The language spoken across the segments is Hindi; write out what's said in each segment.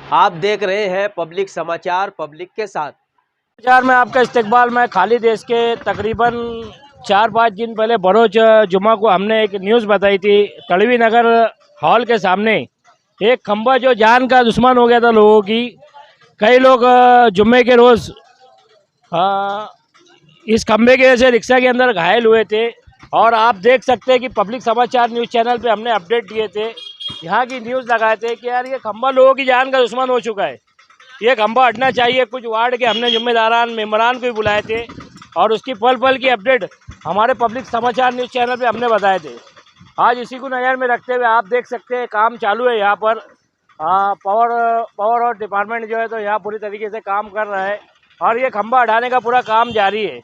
आप देख रहे हैं पब्लिक समाचार पब्लिक के साथ। समाचार में आपका इस्तकबाल। मैं खाली देश के तकरीबन 4-5 दिन पहले बरोज जुमा को हमने एक न्यूज़ बताई थी। तड़वी नगर हॉल के सामने एक खंबा जो जान का दुश्मन हो गया था लोगों की। कई लोग जुम्मे के रोज़ इस खंबे की वजह से रिक्शा के अंदर घायल हुए थे। और आप देख सकते हैं कि पब्लिक समाचार न्यूज़ चैनल पे हमने अपडेट दिए थे, यहाँ की न्यूज़ लगाए थे कि यार ये खंबा लोगों की जान का दुश्मन हो चुका है, ये खंबा हटना चाहिए। कुछ वार्ड के हमने जिम्मेदारान मेम्बरान को भी बुलाए थे और उसकी पल पल की अपडेट हमारे पब्लिक समाचार न्यूज़ चैनल पे हमने बताए थे। आज इसी को नज़र में रखते हुए आप देख सकते हैं काम चालू है यहाँ पर। पावर और डिपार्टमेंट जो है तो यहाँ पूरी तरीके से काम कर रहा है और ये खंबा हटाने का पूरा काम जारी है।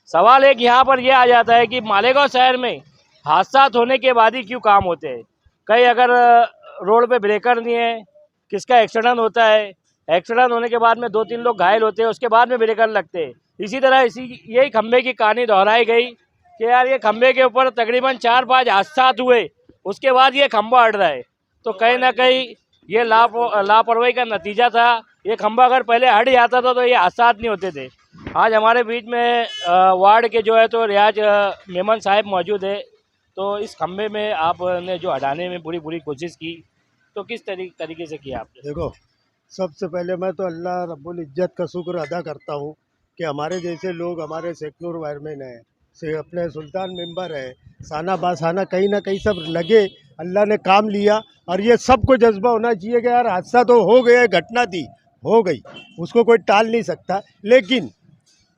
सवाल एक यहाँ पर यह आ जाता है कि मालेगांव शहर में हादसा होने के बाद ही क्यों काम होते हैं। कई अगर रोड पे ब्रेकर नहीं है, किसका एक्सीडेंट होता है, एक्सीडेंट होने के बाद में 2-3 लोग घायल होते हैं, उसके बाद में ब्रेकर लगते हैं। इसी तरह यही खंबे की कहानी दोहराई गई कि यार ये खंबे के ऊपर तकरीबन 4-5 हादसा हुए, उसके बाद ये खंबा हट रहा है। तो कहीं ना कहीं ये लापरवाही का नतीजा था। ये खंबा अगर पहले हट जाता था तो ये हादसा नहीं होते थे। आज हमारे बीच में वार्ड के जो है तो रियाज मेमन साहब मौजूद है। तो इस खंबे में आपने जो हटाने में पूरी कोशिश की, तो किस तरीके से किया आपने? देखो, सबसे पहले मैं तो अल्लाह रब्बुल इज़्ज़त का शुक्र अदा करता हूँ कि हमारे जैसे लोग, हमारे सेक्टर वायरमैन है, से अपने सुल्तान मेंबर है, साना बासाना कहीं ना कहीं सब लगे, अल्लाह ने काम लिया। और ये सबको जज्बा होना चाहिए कि यार हादसा तो हो गया, घटना थी, हो गई, उसको कोई टाल नहीं सकता। लेकिन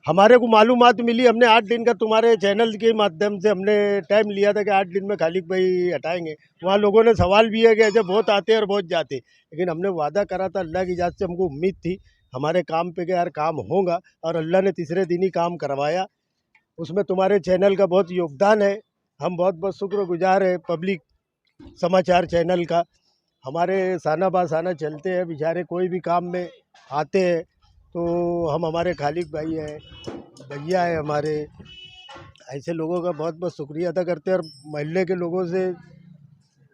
हमारे को मालूमात मिली, हमने 8 दिन का तुम्हारे चैनल के माध्यम से हमने टाइम लिया था कि 8 दिन में खालिक भाई हटाएंगे। वहाँ लोगों ने सवाल भी है कि ऐसे बहुत आते और बहुत जाते, लेकिन हमने वादा करा था, अल्लाह की इजाज़त से हमको उम्मीद थी हमारे काम पे कि यार काम होगा, और अल्लाह ने तीसरे दिन ही काम करवाया। उसमें तुम्हारे चैनल का बहुत योगदान है, हम बहुत बहुत शुक्रगुजार है पब्लिक समाचार चैनल का। हमारे साना बासाना चलते हैं बेचारे, कोई भी काम में आते हैं तो हम, हमारे खालिक भाई हैं, भैया है हमारे, ऐसे लोगों का बहुत बहुत शुक्रिया अदा करते हैं। और मोहल्ले के लोगों से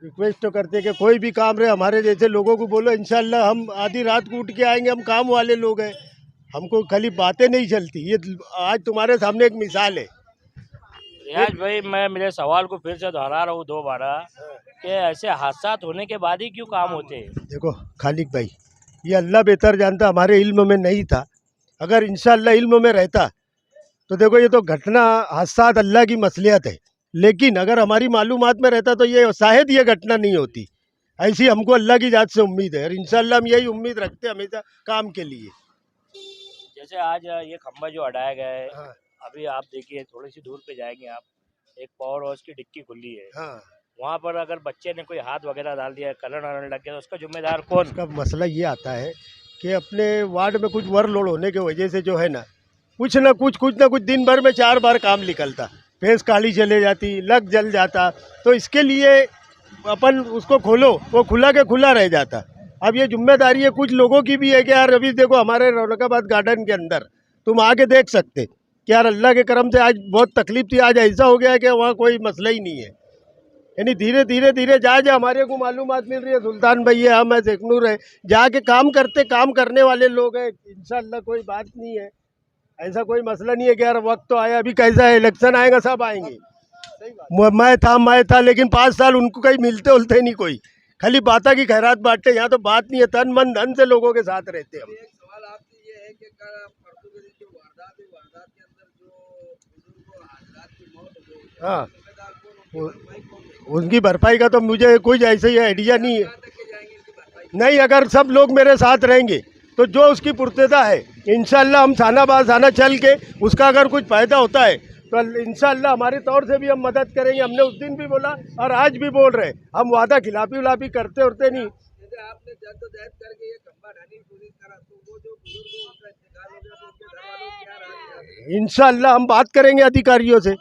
रिक्वेस्ट तो करते हैं कि कोई भी काम रहे हमारे जैसे लोगों को बोलो, इंशाल्लाह हम आधी रात को उठ के आएंगे। हम काम वाले लोग हैं, हमको खाली बातें नहीं चलती। ये आज तुम्हारे सामने एक मिसाल है। रियाज भाई, मैं मेरे सवाल को फिर से दोहरा रहा हूँ दोबारा कि ऐसे हादसा होने के बाद ही क्यों काम होते हैं? देखो खालिक भाई, ये अल्लाह बेहतर जानता, हमारे इल्म में नहीं था। अगर इंशाल्लाह इल्म में रहता तो देखो ये तो घटना हादसा अल्लाह की मसलियत है, लेकिन अगर हमारी मालूमात में रहता तो ये शायद ये घटना नहीं होती। ऐसी हमको अल्लाह की जात से उम्मीद है और इंशाल्लाह हम यही उम्मीद रखते हैं हमेशा काम के लिए। जैसे आज ये खंबा जो हटाया गया है, हाँ अभी आप देखिए थोड़ी सी दूर पे जाएंगे आप, एक पावर हाउस की डिक्की खुली है। हाँ, वहाँ पर अगर बच्चे ने कोई हाथ वगैरह डाल दिया, कलर आने लग गया, तो उसका जिम्मेदार कौन? उसका मसला ये आता है कि अपने वार्ड में कुछ वर्कलोड होने की वजह से जो है ना कुछ ना कुछ दिन भर में 4 बार काम निकलता, फेस काली चले जाती, लग जल जाता। तो इसके लिए अपन उसको खोलो, वो खुला के खुला रह जाता। अब ये जिम्मेदारी है कुछ लोगों की भी है कि यार अभी देखो हमारे रौनकाबाद गार्डन के अंदर तुम आके देख सकते कि यार अल्लाह के करम से आज बहुत तकलीफ थी, आज ऐसा हो गया है कि वहाँ कोई मसला ही नहीं है। यानी धीरे धीरे जहाँ हमारे को मालूमात मिल रही है, सुल्तान भाई है, हम है, शेखनूर है, जाके काम करते, काम करने वाले लोग हैं, इंशाल्लाह कोई बात नहीं है। ऐसा कोई मसला नहीं है कि यार वक्त तो आया, अभी कैसा है, इलेक्शन आएगा सब आएंगे। मैं था लेकिन 5 साल उनको कहीं मिलते उलते नहीं, कोई खाली बाता की खैरात बांटते। यहाँ तो बात नहीं है, तन मन धन से लोगों के साथ रहते हम। एक सवाल आपसे ये है कि परसों के दिन जो वारदात हुई, वारदात के अंदर जो बुजुर्ग हादसात की मौत हो गई, हाँ, जिम्मेदार कौन, उनकी भरपाई का तो मुझे कोई ऐसे ही आइडिया नहीं है। नहीं, अगर सब लोग मेरे साथ रहेंगे तो जो उसकी पुर्तता है इंशाल्लाह हम साना बासाना चल के उसका अगर कुछ फ़ायदा होता है तो इंशाल्लाह हमारे तौर से भी हम मदद करेंगे। हमने उस दिन भी बोला और आज भी बोल रहे, हम वादा खिलाफी उलाफी करते उरते नहीं। जैसे आपने जद्दोजहद करके ये खंबा ढाने की कोशिश करा, तो वो जो बुजुर्ग उनका इंतकाल हो गया तो उनके घर वालों को क्या राय है? इंशाल्लाह हम बात करेंगे अधिकारियों से।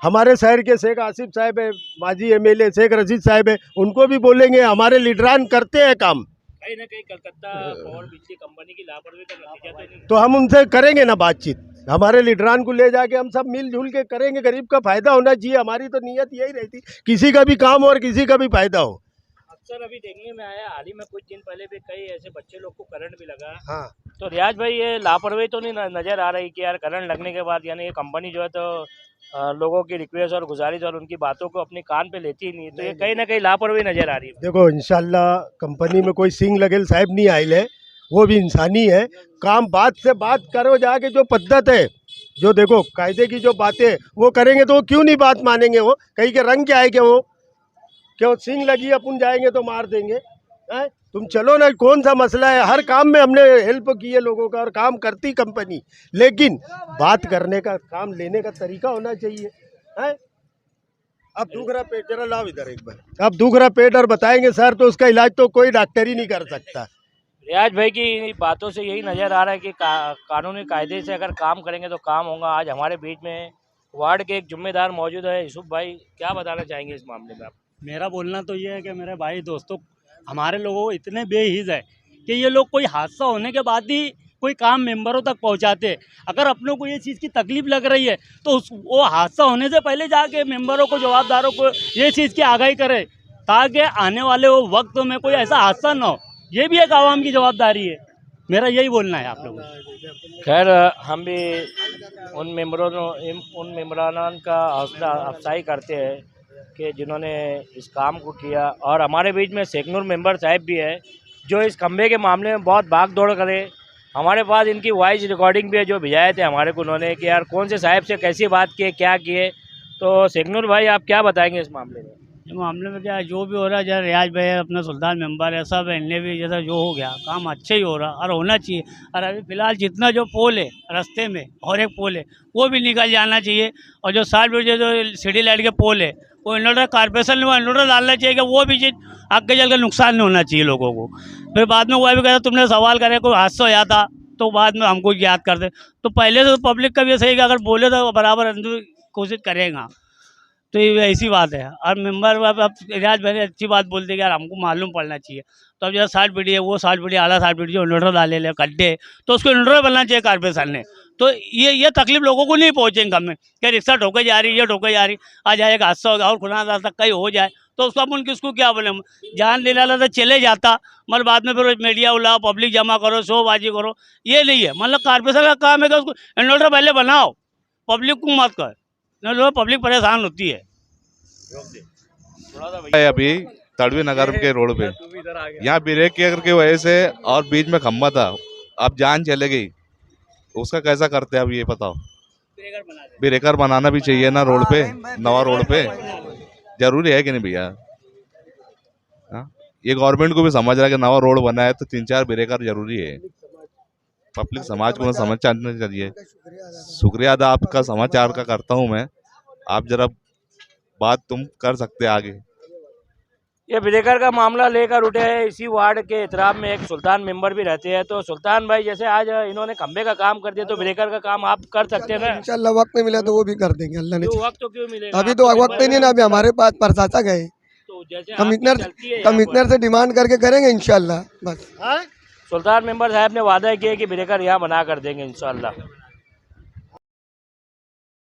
हमारे शहर के शेख आसिफ साहब है, माजी एमएलए शेख रशीद साहब है, उनको भी बोलेंगे। हमारे लीडरान करते हैं काम। कहीं ना कहीं कलकत्ता पावर बिजली कंपनी की लापरवाही का नतीजा तो नहीं? तो हम उनसे करेंगे ना बातचीत, हमारे लीडरान को ले जाके हम सब मिलजुल के करेंगे। गरीब का फायदा होना चाहिए, हमारी तो नीयत यही रहती, किसी का भी काम हो और किसी का भी फायदा हो। सर अभी देखने में आया हाल ही में कुछ दिन पहले भी कई ऐसे बच्चे लोग को करंट भी लगा। हाँ, तो रियाज भाई ये लापरवाही तो नहीं नजर आ रही कि यार करंट लगने के बाद यानी ये कंपनी जो है तो लोगों की रिक्वेस्ट और गुजारिश और उनकी बातों को अपने कान पे लेती ही नहीं, तो ये कहीं ना कहीं लापरवाही नजर आ रही है। देखो इंशाल्लाह कंपनी में कोई सिंह लगेल साहब नहीं आयल है, वो भी इंसानी है। काम बात से बात करो जाके, जो पद्धत है, जो देखो कायदे की जो बातें वो करेंगे तो वो क्यों नहीं बात मानेंगे। वो कहीं के रंग क्या है कि वो क्यों सिंह लगी अपन जाएंगे तो मार देंगे हैं? तुम चलो ना, कौन सा मसला है। हर काम में हमने हेल्प की है लोगों का और काम करती कंपनी, लेकिन बात करने का, काम लेने का तरीका होना चाहिए है। अब दुख रहा पेट, जरा लाओ इधर एक बार। अब दुख रहा पेट और बताएंगे सर, तो उसका इलाज तो कोई डॉक्टर ही नहीं कर सकता। रियाज भाई की बातों से यही नजर आ रहा है कि कानूनी कायदे से अगर काम करेंगे तो काम होगा। आज हमारे बीच में वार्ड के एक जिम्मेदार मौजूद है, यूसुफ भाई, क्या बताना चाहेंगे इस मामले में आप? मेरा बोलना तो ये है कि मेरे भाई दोस्तों, हमारे लोगों को इतने बेहिज है कि ये लोग कोई हादसा होने के बाद ही कोई काम मेंबरों तक पहुंचाते। अगर अपनों को ये चीज़ की तकलीफ लग रही है तो वो हादसा होने से पहले जाके मेंबरों को, जवाबदारों को ये चीज़ की आगाही करे, ताकि आने वाले वो वक्त में कोई ऐसा हादसा ना हो। ये भी एक आवाम की जवाबदारी है। मेरा यही बोलना है आप लोगों को। खैर हम भी उन मेम्बरान का हौसला अफजाई करते हैं कि जिन्होंने इस काम को किया, और हमारे बीच में शेखनूर मेंबर साहब भी है जो इस खंबे के मामले में बहुत भाग दौड़ करे। हमारे पास इनकी वॉइस रिकॉर्डिंग भी है जो भिजाए थे हमारे को उन्होंने कि यार कौन से साहब से कैसी बात किए, क्या किए। तो शेखनूर भाई आप क्या बताएंगे इस मामले में? इस मामले में क्या है, जो भी हो रहा है, जैसे रियाज भाई है, अपना सुल्तान मेंबर है, सब इनने भी जैसा जो हो गया काम अच्छा ही हो रहा और होना चाहिए। और अभी फिलहाल जितना जो पोल है रास्ते में और एक पोल है वो भी निकल जाना चाहिए। और जो 60 फीट जो सिटी लाइट के पोल है वो इन्वर्टर कॉर्पोरेशन ने वो इन्वर्टर डालना चाहिए कि वो भी चीज़ आगे चल कर नुकसान नहीं होना चाहिए लोगों को। फिर बाद में वो भी कहता तुमने सवाल करे कोई हादसा हो जाता तो बाद में हमको याद करते। तो पहले से तो पब्लिक का भी सही कि अगर बोले तो बराबर कोशिश करेगा। तो ये ऐसी बात है। और मेंबर अब रियाज भाई ने अच्छी बात बोल दी कि यार हमको मालूम पड़ना चाहिए। तो अब जैसे 60 फीट है, वो 60 फीट आला 60 फीट जो इन्वर्टर डाले ले गड्ढे, तो उसको इन्वर्टर बनना चाहिए कॉर्पोरेशन ने। तो ये तकलीफ लोगों को नहीं पहुँचेंगे कम में कि रिक्शा ठोके जा रही, ये ठोके जा रही, आज एक हादसा होगा और खुदा ना कहीं हो जाए तो उसको अपन किसको क्या बोले। जान ले ला तो चले जाता, मगर बाद में फिर मीडिया उलाओ, पब्लिक जमा करो, शोबाजी करो, ये नहीं है। मतलब कॉर्पोरेशन का काम है कि उसको इन्वर्टर पहले बनाओ, पब्लिक को मत कर, नहीं पब्लिक परेशान होती है। है अभी तड़वी नगर के रोड पे, यहाँ ब्रेक की वजह से और बीच में खम्बा था, अब जान चले गई, उसका कैसा करते हैं अब ये बताओ। ब्रेकर बनाना भी चाहिए ना रोड पे, नवा रोड पे जरूरी है कि नहीं भैया? हाँ? ये गवर्नमेंट को भी समझ रहा है कि नवा रोड बना है तो 3-4 ब्रेकर जरूरी है। पब्लिक समाज को समझना चाहिए। शुक्रिया अदा आपका समाचार का करता हूँ मैं, आप जरा बात तुम कर सकते आगे। ये ब्रेकर का मामला लेकर उठे हैं। इसी वार्ड के एहतराम में एक सुल्तान मेंबर भी रहते हैं। तो सुल्तान भाई, जैसे आज इन्होंने खंबे का काम कर दिया तो ब्रेकर का काम आप कर सकते हैं ना? इंशाल्लाह वक्त नहीं मिला तो वो भी कर देंगे, अल्लाह ने। वक्त तो क्यों मिलेगा? अभी तो वक्त ही नहीं ना, अभी हमारे पास प्रशासक है, तो जैसे कमिश्नर से डिमांड करके करेंगे इंशाल्लाह। बस सुल्तान मेंबर साहब ने वादा किया कि ब्रेकर यहाँ बना कर देंगे इंशाल्लाह।